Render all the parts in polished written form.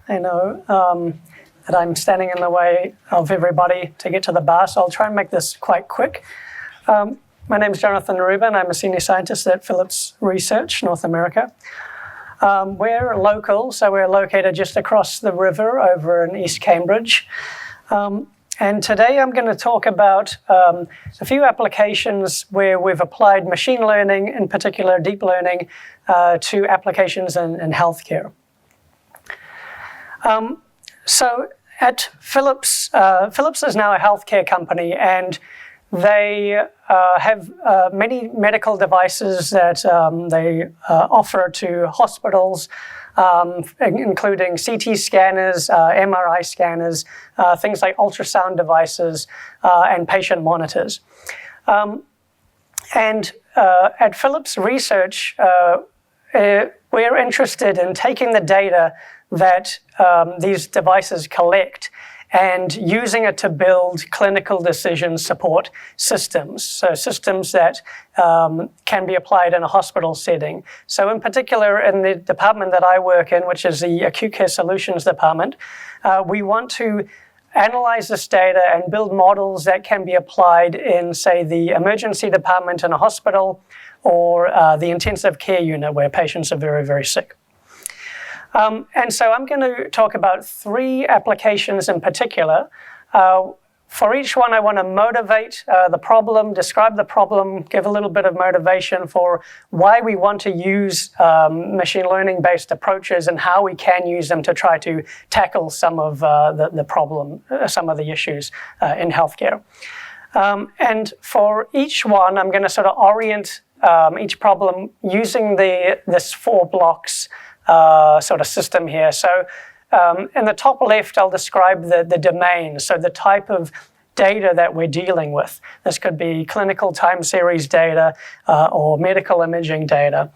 I know that I'm standing in the way of everybody to get to the bar, so I'll try and make this quite quick. My name is Jonathan Rubin. I'm a senior scientist at Philips Research, North America. We're local, so we're located just across the river over in East Cambridge. And today I'm going to talk about a few applications where we've applied machine learning, in particular deep learning, to applications in healthcare. So at Philips, Philips is now a healthcare company, and they have many medical devices that they offer to hospitals, including CT scanners, MRI scanners, things like ultrasound devices, and patient monitors. And at Philips Research, we're interested in taking the data that these devices collect and using it to build clinical decision support systems, so systems that can be applied in a hospital setting. So in particular, in the department that I work in, which is the Acute Care Solutions Department, we want to analyze this data and build models that can be applied in, say, the emergency department in a hospital or the intensive care unit where patients are very, very sick. And so I'm going to talk about three applications in particular. For each one, I want to motivate the problem, describe the problem, give a little bit of motivation for why we want to use machine learning-based approaches and how we can use them to try to tackle some of the problem, some of the issues in healthcare. And for each one, I'm going to sort of orient each problem using this 4 blocks sort of system here. So in the top left, I'll describe the domain, so the type of data that we're dealing with. This could be clinical time series data or medical imaging data.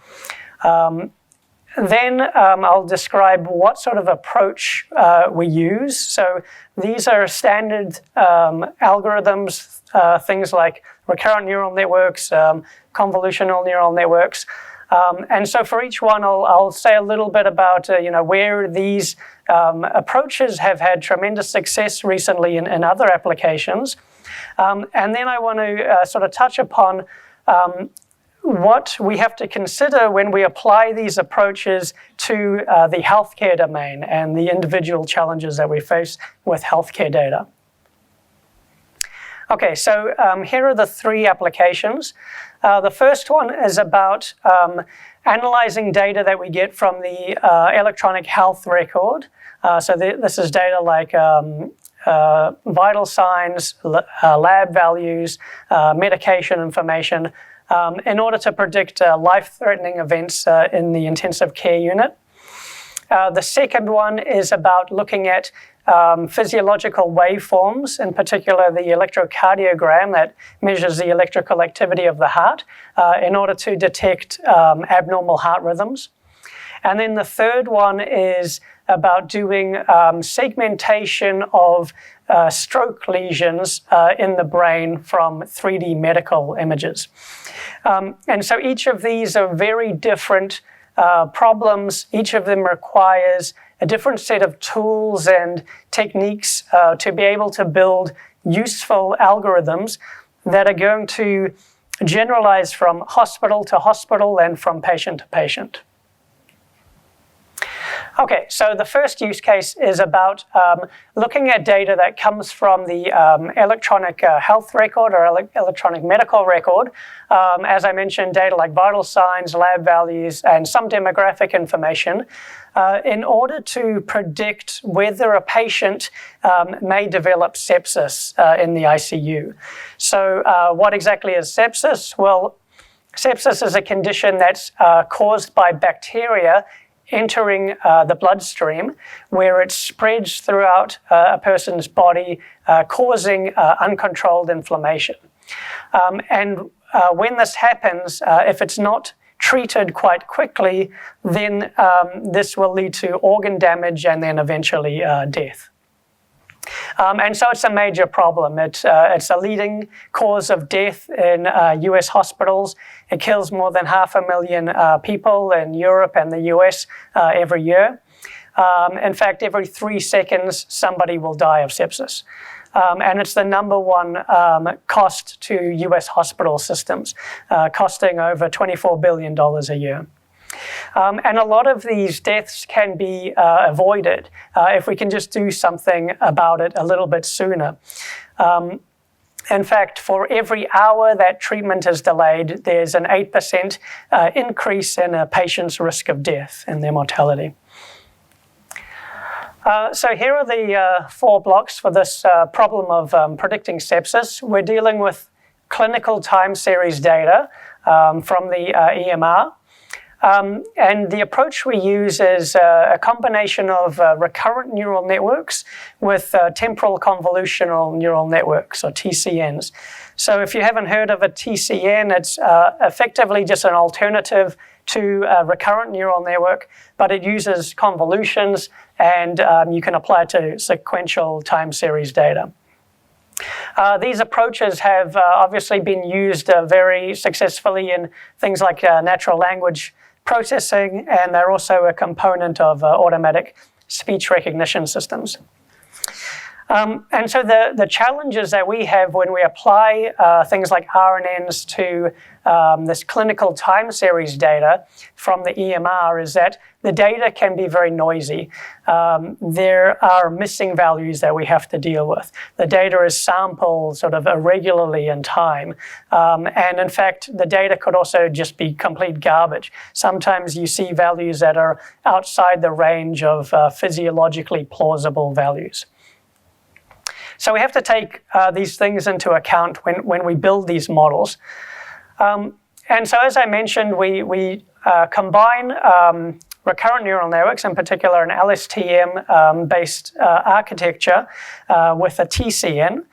Then I'll describe what sort of approach we use. So these are standard algorithms, things like recurrent neural networks, convolutional neural networks. And so for each one, I'll say a little bit about where these approaches have had tremendous success recently in other applications. And then I want to sort of touch upon what we have to consider when we apply these approaches to the healthcare domain and the individual challenges that we face with healthcare data. Okay, so here are the 3 applications. The first one is about analyzing data that we get from the electronic health record. So this is data like vital signs, lab values, medication information, in order to predict life-threatening events in the intensive care unit. The second one is about looking at physiological waveforms, in particular the electrocardiogram that measures the electrical activity of the heart in order to detect abnormal heart rhythms. And then the third one is about doing segmentation of stroke lesions in the brain from 3D medical images. And so each of these are very different problems. Each of them requires a different set of tools and techniques to be able to build useful algorithms that are going to generalize from hospital to hospital and from patient to patient. Okay, so the first use case is about looking at data that comes from the electronic health record or electronic medical record. As I mentioned, data like vital signs, lab values, and some demographic information in order to predict whether a patient may develop sepsis in the ICU. So what exactly is sepsis? Well, sepsis is a condition that's caused by bacteria entering the bloodstream, where it spreads throughout a person's body, causing uncontrolled inflammation. And when this happens, if it's not treated quite quickly, then this will lead to organ damage and then eventually death. And so it's a major problem. It's a leading cause of death in US hospitals. It kills more than 500,000 people in Europe and the US every year. In fact, every 3 seconds, somebody will die of sepsis. And it's the number one cost to US hospital systems, costing over $24 billion a year. And a lot of these deaths can be avoided if we can just do something about it a little bit sooner. In fact, for every hour that treatment is delayed, there's an 8% increase in a patient's risk of death and their mortality. So here are the 4 blocks for this problem of predicting sepsis. We're dealing with clinical time series data from the EMR. And the approach we use is a combination of recurrent neural networks with temporal convolutional neural networks, or TCNs. So if you haven't heard of a TCN, it's effectively just an alternative to a recurrent neural network, but it uses convolutions, and you can apply it to sequential time series data. These approaches have obviously been used very successfully in things like natural language processing, and they're also a component of automatic speech recognition systems. And so the challenges that we have when we apply things like RNNs to this clinical time series data from the EMR is that the data can be very noisy. There are missing values that we have to deal with. The data is sampled sort of irregularly in time. And in fact, the data could also just be complete garbage. Sometimes you see values that are outside the range of physiologically plausible values. So we have to take these things into account when we build these models. And so as I mentioned, we combine recurrent neural networks, in particular an LSTM-based architecture with a TCN,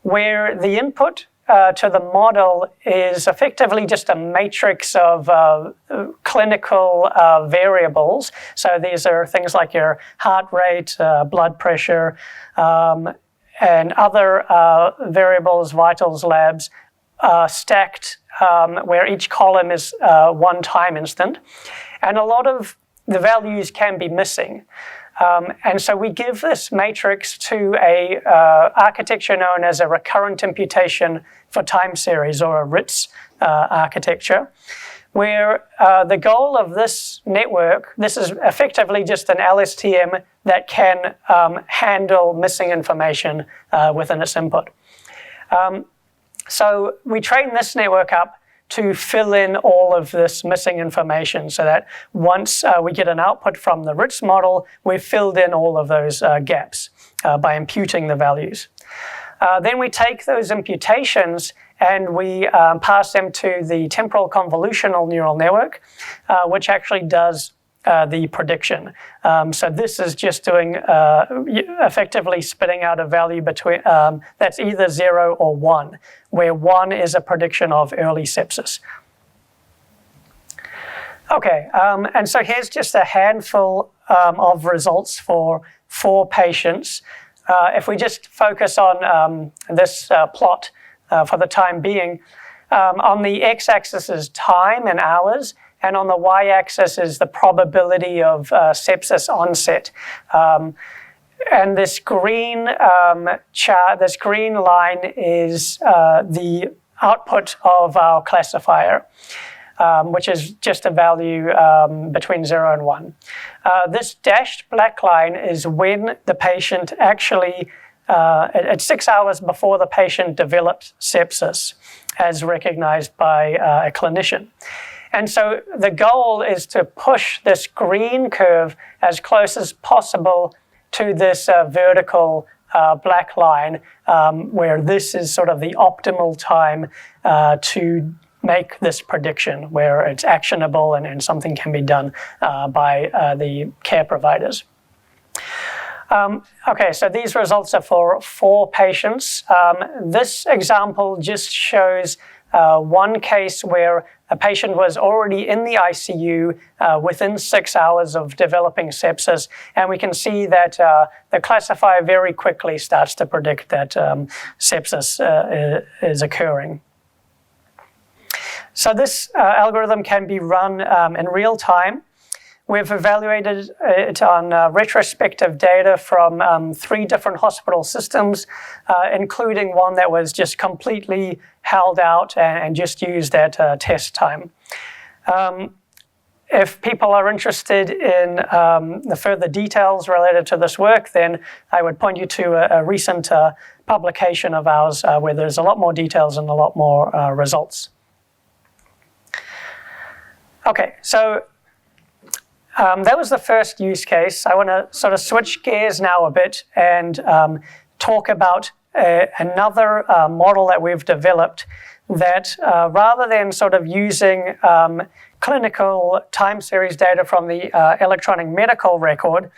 where the input to the model is effectively just a matrix of clinical variables. So these are things like your heart rate, blood pressure, and other variables, vitals, labs, stacked where each column is one time instant. And a lot of the values can be missing. And so we give this matrix to a architecture known as a recurrent imputation for time series, or a RITS architecture, where the goal of this network, this is effectively just an LSTM that can handle missing information within its input. So we train this network up to fill in all of this missing information so that once we get an output from the RITS model, we've filled in all of those gaps by imputing the values. Then we take those imputations and we pass them to the temporal convolutional neural network, which actually does the prediction. So this is just doing effectively spitting out a value between that's either 0 or 1, where 1 is a prediction of early sepsis. Okay, and so here's just a handful of results for 4 patients. If we just focus on this plot for the time being, on the x-axis is time in hours, and on the y-axis is the probability of sepsis onset. And this green chart, this green line is the output of our classifier, which is just a value between 0 and 1. This dashed black line is when the patient actually, at 6 hours before the patient developed sepsis, as recognized by a clinician. And so the goal is to push this green curve as close as possible to this vertical black line, where this is sort of the optimal time to make this prediction, where it's actionable and something can be done by the care providers. Okay, so these results are for 4 patients. This example just shows one case where a patient was already in the ICU within 6 hours of developing sepsis, and we can see that the classifier very quickly starts to predict that sepsis is occurring. So this algorithm can be run in real time. We've evaluated it on retrospective data from 3 different hospital systems, including one that was just completely held out and just used at test time. If people are interested in the further details related to this work, then I would point you to a recent publication of ours where there's a lot more details and a lot more results. Okay, so that was the first use case. I want to sort of switch gears now a bit and talk about another model that we've developed that rather than sort of using clinical time series data from the electronic medical record,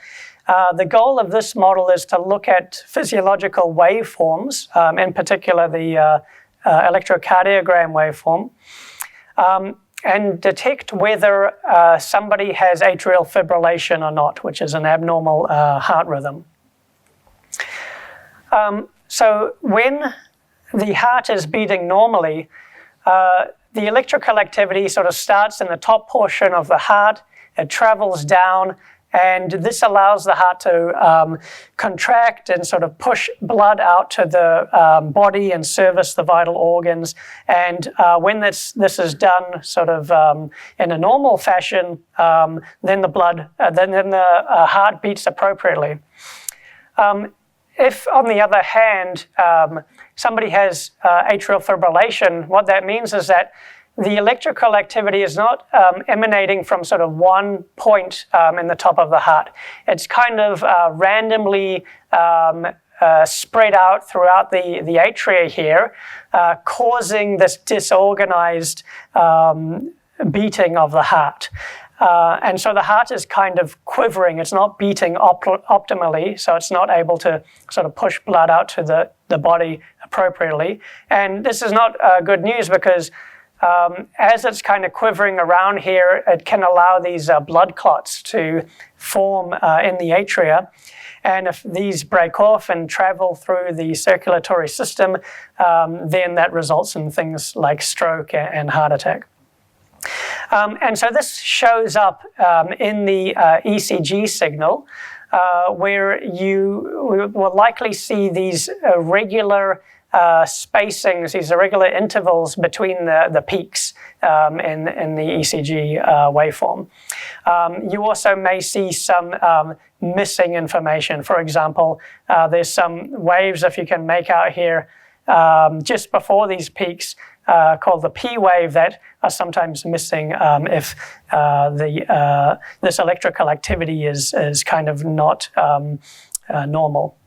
the goal of this model is to look at physiological waveforms, in particular the electrocardiogram waveform, and detect whether somebody has atrial fibrillation or not, which is an abnormal heart rhythm. So when the heart is beating normally, the electrical activity sort of starts in the top portion of the heart, it travels down, and this allows the heart to contract and sort of push blood out to the body and service the vital organs. And when this is done sort of in a normal fashion, then the heart beats appropriately. If, on the other hand, somebody has atrial fibrillation, what that means is that the electrical activity is not emanating from sort of one point in the top of the heart. It's kind of randomly spread out throughout the atria here, causing this disorganized beating of the heart. And so the heart is kind of quivering. It's not beating optimally, so it's not able to sort of push blood out to the body appropriately. And this is not good news because as it's kind of quivering around here, it can allow these blood clots to form in the atria. And if these break off and travel through the circulatory system, then that results in things like stroke and heart attack. And so this shows up in the ECG signal, where you will likely see these irregular spacings, these irregular intervals between the peaks in the ECG waveform. You also may see some missing information. For example, there's some waves, if you can make out here, just before these peaks, called the P wave, that are sometimes missing if this electrical activity is kind of not normal.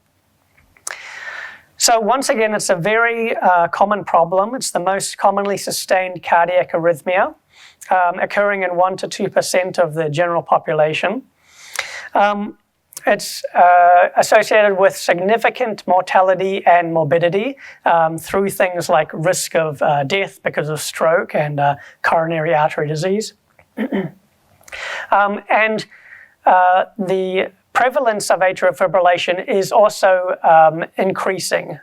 So once again, it's a very common problem. It's the most commonly sustained cardiac arrhythmia, occurring in 1 to 2% of the general population. It's associated with significant mortality and morbidity through things like risk of death because of stroke and coronary artery disease. And the prevalence of atrial fibrillation is also increasing,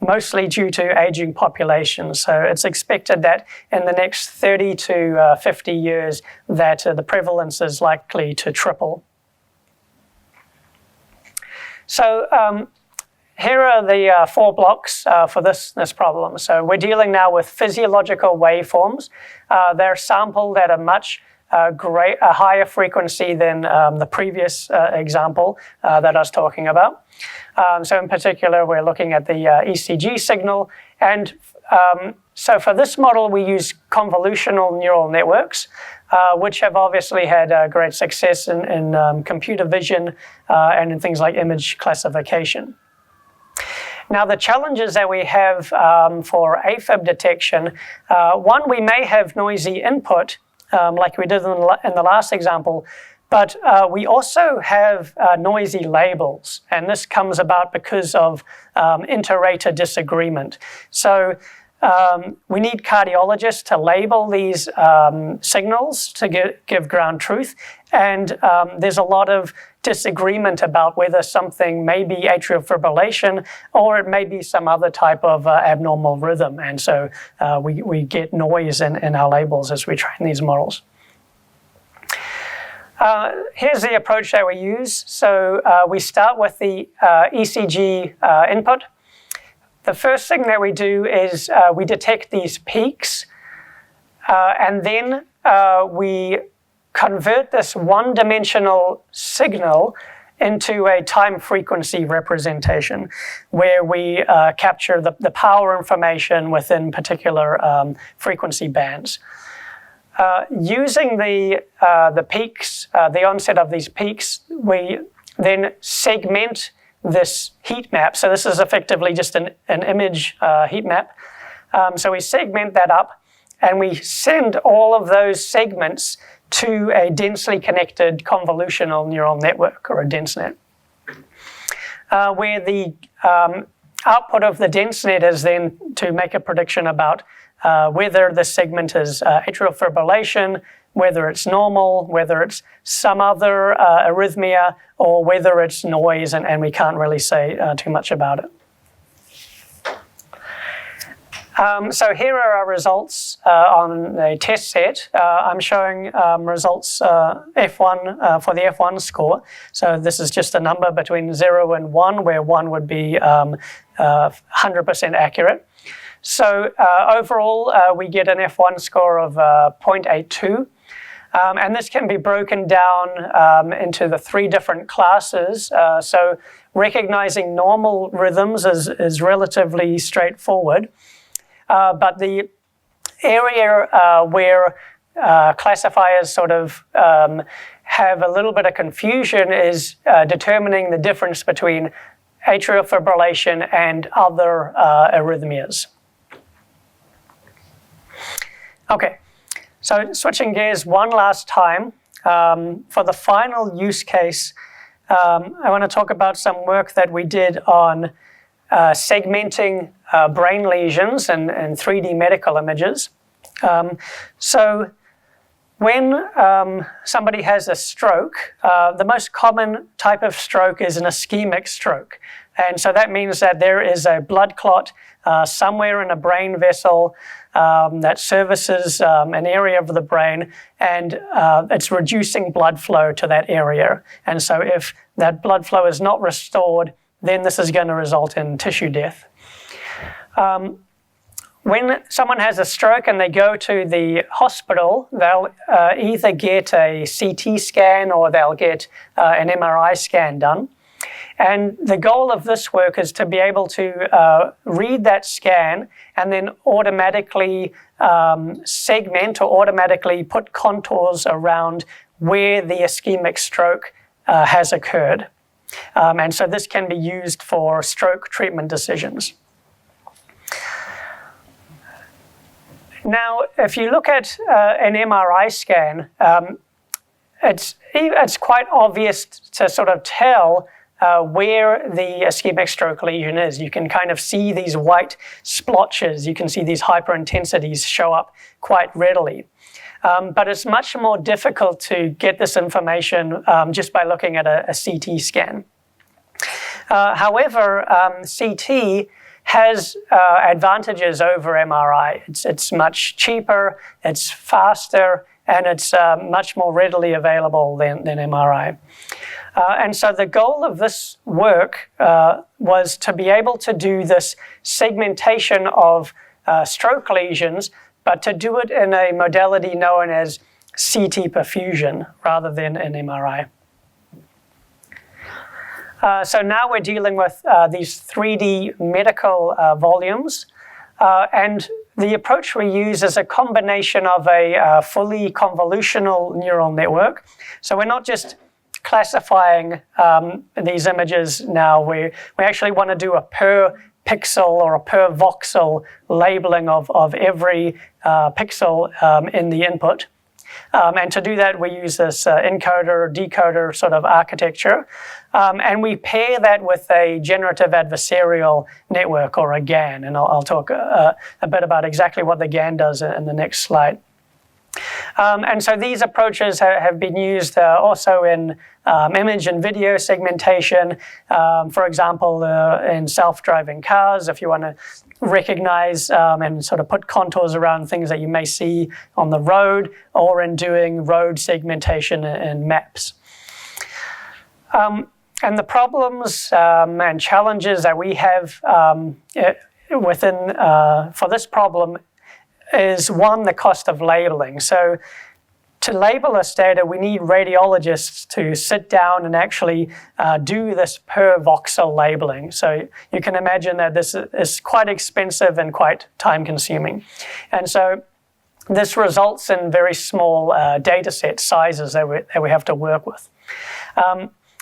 mostly due to aging populations. So it's expected that in the next 30 to 50 years that the prevalence is likely to triple. So here are the 4 blocks for this problem. So we're dealing now with physiological waveforms. They're sampled at a much higher frequency than the previous example that I was talking about. So in particular, we're looking at the ECG signal. And so for this model, we use convolutional neural networks, which have obviously had great success in computer vision and in things like image classification. Now, the challenges that we have for AFib detection, one, we may have noisy input, like we did in the last example, but we also have noisy labels, and this comes about because of inter-rater disagreement. So we need cardiologists to label these signals to give ground truth, and there's a lot of disagreement about whether something may be atrial fibrillation or it may be some other type of abnormal rhythm, and so we get noise in our labels as we train these models. Here's the approach that we use. So we start with the ECG input. The first thing that we do is we detect these peaks, and then we convert this one-dimensional signal into a time frequency representation where we capture the power information within particular frequency bands. Using the peaks, the onset of these peaks, we then segment this heat map. So this is effectively just an image heat map. So we segment that up and we send all of those segments to a densely connected convolutional neural network, or a DenseNet, where the output of the DenseNet is then to make a prediction about whether the segment is atrial fibrillation, whether it's normal, whether it's some other arrhythmia, or whether it's noise, and we can't really say too much about it. So here are our results on a test set. I'm showing results F1 for the F1 score. So this is just a number between 0 and 1, where 1 would be 100% accurate. So overall, we get an F1 score of 0.82. And this can be broken down into the 3 different classes. So recognizing normal rhythms is relatively straightforward. But the area where classifiers sort of have a little bit of confusion is determining the difference between atrial fibrillation and other arrhythmias. Okay, so switching gears one last time, for the final use case, I want to talk about some work that we did on segmenting brain lesions and 3D medical images. So when somebody has a stroke, the most common type of stroke is an ischemic stroke. And so that means that there is a blood clot somewhere in a brain vessel that services an area of the brain, and it's reducing blood flow to that area. And so if that blood flow is not restored, then this is going to result in tissue death. When someone has a stroke and they go to the hospital, they'll either get a CT scan or they'll get an MRI scan done. And the goal of this work is to be able to read that scan and then automatically segment or automatically put contours around where the ischemic stroke has occurred. And so this can be used for stroke treatment decisions. Now, if you look at an MRI scan, it's quite obvious to sort of tell where the ischemic stroke lesion is. You can kind of see these white splotches. You can see these hyperintensities show up quite readily. But it's much more difficult to get this information just by looking at a CT scan. However, CT has advantages over MRI. It's much cheaper, it's faster, and it's much more readily available than MRI. And so the goal of this work was to be able to do this segmentation of stroke lesions, but to do it in a modality known as CT perfusion rather than an MRI. So now we're dealing with these 3D medical volumes, and the approach we use is a combination of a fully convolutional neural network. So we're not just classifying these images now. We actually want to do a per pixel or a per voxel labeling of every pixel in the input. And to do that, we use this encoder-decoder sort of architecture. And we pair that with a generative adversarial network, or a GAN. And I'll talk a bit about exactly what the GAN does in the next slide. And so these approaches have been used also in image and video segmentation. For example, in self-driving cars, if you want to recognize and sort of put contours around things that you may see on the road, or in doing road segmentation in maps. And the problems and challenges that we have for this problem is, one, the cost of labeling. So to label this data, we need radiologists to sit down and actually do this per voxel labeling. So you can imagine that this is quite expensive and quite time consuming. And so this results in very small data set sizes that we have to work with.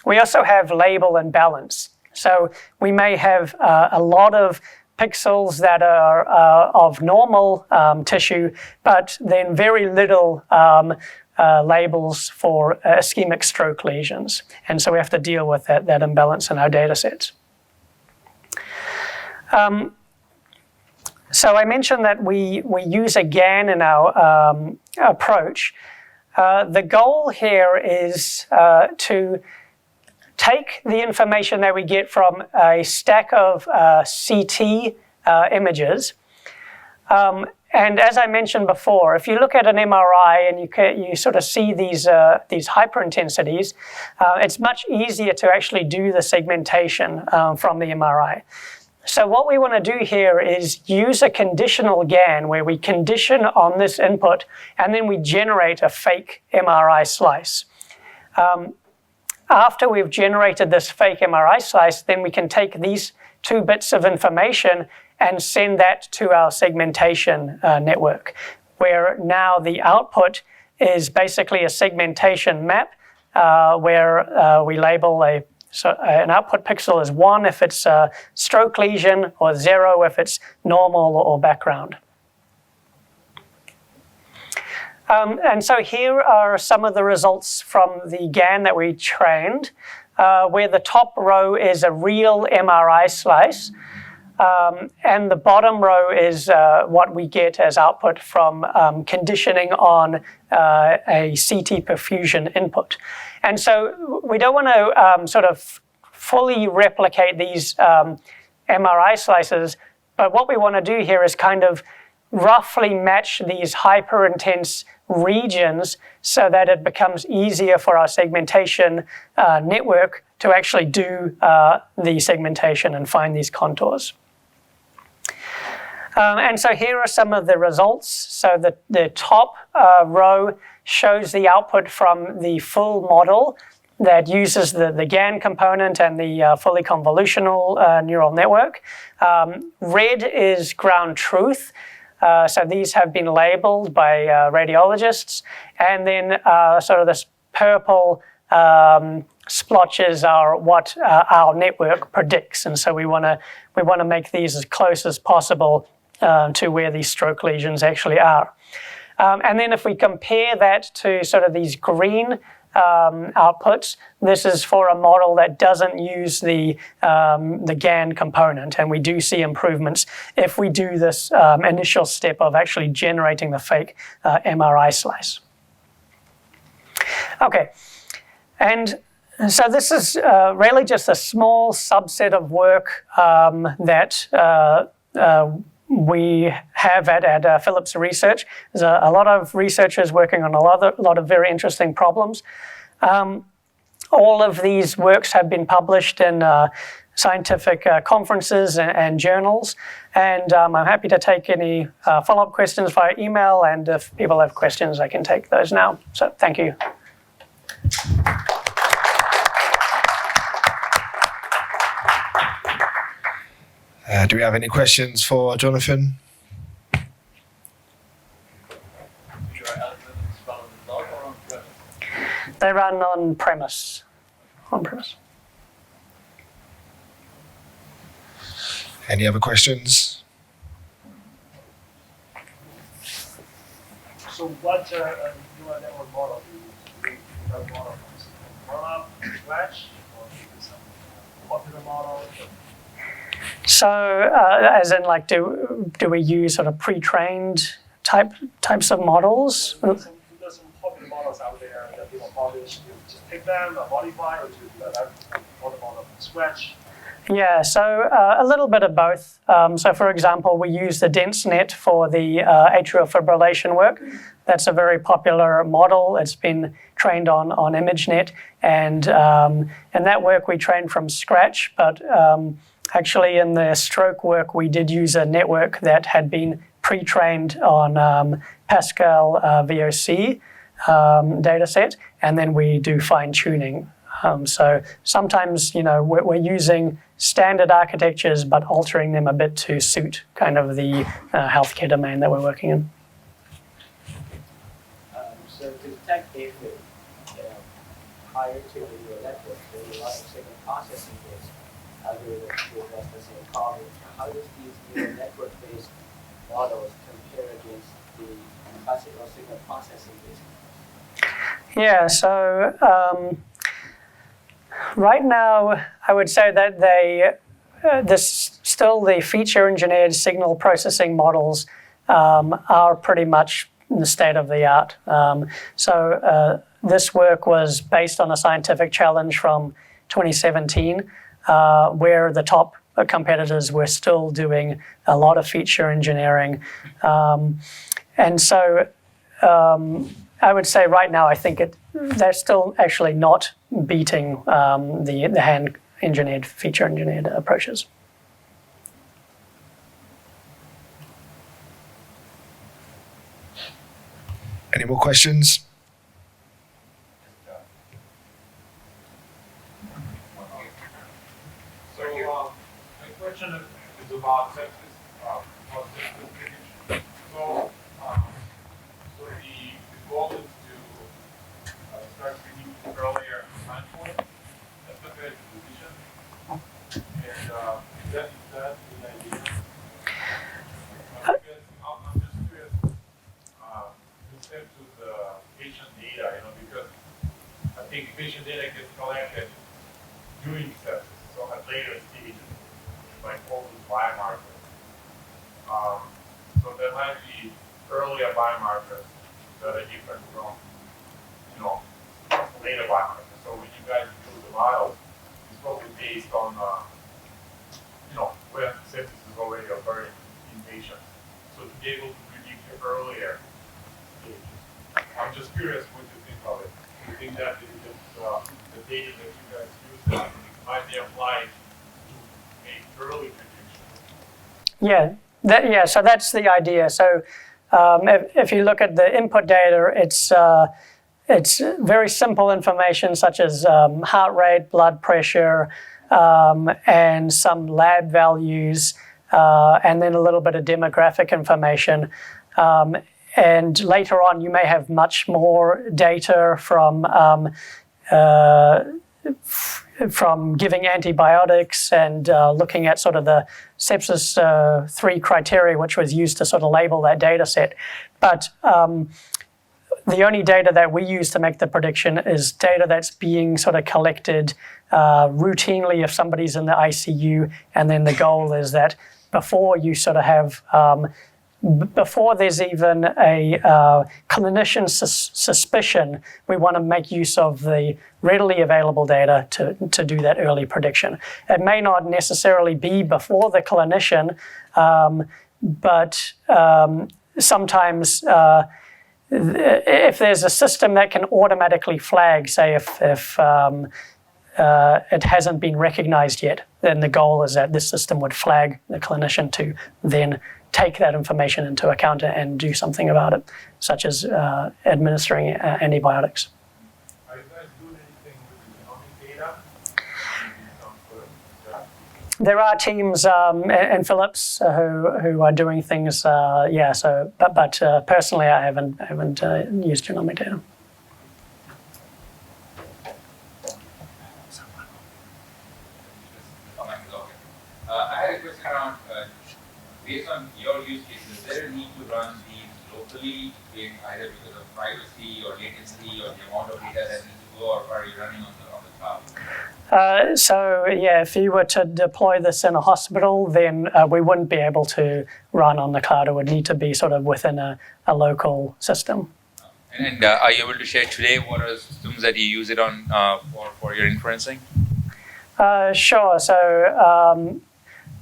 We also have label imbalance. So we may have a lot of pixels that are of normal tissue, but then very little labels for ischemic stroke lesions. And so we have to deal with that imbalance in our data sets. So I mentioned that we use a GAN in our approach. The goal here is to take the information that we get from a stack of CT images. And as I mentioned before, if you look at an MRI and you sort of see these hyperintensities, it's much easier to actually do the segmentation from the MRI. So what we want to do here is use a conditional GAN where we condition on this input and then we generate a fake MRI slice. After we've generated this fake MRI slice, then we can take these 2 bits of information and send that to our segmentation network, where now the output is basically a segmentation map where we label an output pixel as 1 if it's a stroke lesion, or 0 if it's normal or background. And so here are some of the results from the GAN that we trained, where the top row is a real MRI slice, and the bottom row is what we get as output from conditioning on a CT perfusion input. And so we don't want to sort of fully replicate these MRI slices, but what we want to do here is kind of roughly match these hyperintense regions so that it becomes easier for our segmentation network to actually do the segmentation and find these contours. And so here are some of the results. So the top row shows the output from the full model that uses the GAN component and the fully convolutional neural network. Red is ground truth. So these have been labeled by radiologists, and then sort of this purple splotches are what our network predicts, and so we want to make these as close as possible to where these stroke lesions actually are. And then if we compare that to sort of these green outputs, this is for a model that doesn't use the GAN component, and we do see improvements if we do this initial step of actually generating the fake MRI slice. Okay, and so this is really just a small subset of work that we have at Philips Research. There's a lot of researchers working on a lot of very interesting problems. All of these works have been published in scientific conferences and journals, and I'm happy to take any follow-up questions via email, and if people have questions, I can take those now. So thank you. Do we have any questions for Jonathan? They run on-premise. Any other questions? So what neural network model do you use? Neural model from grown-up, scratch, or some popular model? So, as in, like, do we use sort of pre-trained types of models? Some out there that people publish? Do you just take them or modify, or do you do that model from scratch? Yeah, so a little bit of both. So for example, we use the DenseNet for the atrial fibrillation work. That's a very popular model. It's been trained on ImageNet, and in that work we trained from scratch, but actually in the stroke work we did use a network that had been pre-trained on Pascal VOC data set, and then we do fine-tuning. So sometimes, we're using standard architectures, but altering them a bit to suit kind of the healthcare domain that we're working in. So to detect if prior to the neural network, there is a lot of signal processing based algorithms to address the same problem. How does these neural network-based models compare against the classical signal processing based models? Yeah, so right now, I would say that still the feature engineered signal processing models are pretty much the state of the art. So this work was based on a scientific challenge from 2017, where the top competitors were still doing a lot of feature engineering. And so I would say right now, I think they're still actually not beating the hand-engineered, feature-engineered approaches. Any more questions? So my question is about sepsis. So the goal is to start treating earlier time point, especially as a physician. And is that the idea? Because I'm just curious, with respect to the patient data, because I think patient data gets collected during sepsis, so at later stages, like all those biomarkers. So there might be earlier biomarkers that are different from, later biomarkers. So when you guys do the models, it's probably based on, when sepsis is already occurring in patients. So to be able to predict the earlier stages. I'm just curious what you think of it. Do you think that the data that you guys use might be applied to make early predictions? Yeah, so that's the idea. So if you look at the input data, it's very simple information such as heart rate, blood pressure, and some lab values, and then a little bit of demographic information. And later on, you may have much more data from giving antibiotics and looking at sort of the sepsis 3 criteria, which was used to sort of label that data set. But the only data that we use to make the prediction is data that's being sort of collected routinely if somebody's in the ICU, and then the goal is that before you sort of have before there's even a clinician suspicion, we want to make use of the readily available data to do that early prediction. It may not necessarily be before the clinician, but sometimes if there's a system that can automatically flag, say if it hasn't been recognized yet, then the goal is that this system would flag the clinician to then take that information into account and do something about it, such as administering antibiotics. Are you guys doing anything with the genomic data? There are teams in Philips who are doing things. But personally, I haven't used genomic data. I had a question around, based on your use case, is there a need to run these locally, either because of privacy or latency or the amount of data that needs to go, or are you running on the cloud? So if you were to deploy this in a hospital, then we wouldn't be able to run on the cloud. It would need to be sort of within a local system. And are you able to share today what are systems that you use it on for your inferencing? Sure.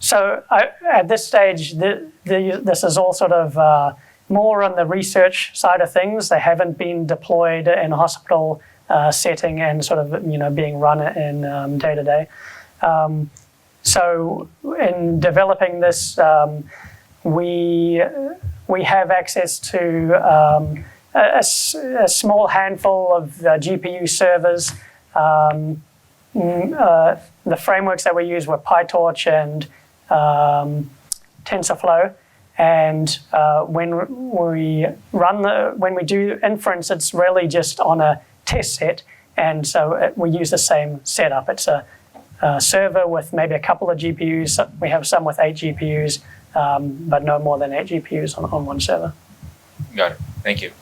So at this stage, this is all sort of more on the research side of things. They haven't been deployed in a hospital setting and sort of being run in day to day. So in developing this, we have access to a small handful of GPU servers. The frameworks that we use were PyTorch and TensorFlow. And when we do inference, it's really just on a test set, and so we use the same setup. It's a server with maybe a couple of GPUs. We have some with 8 GPUs, but no more than 8 GPUs on one server. Got it. Thank you.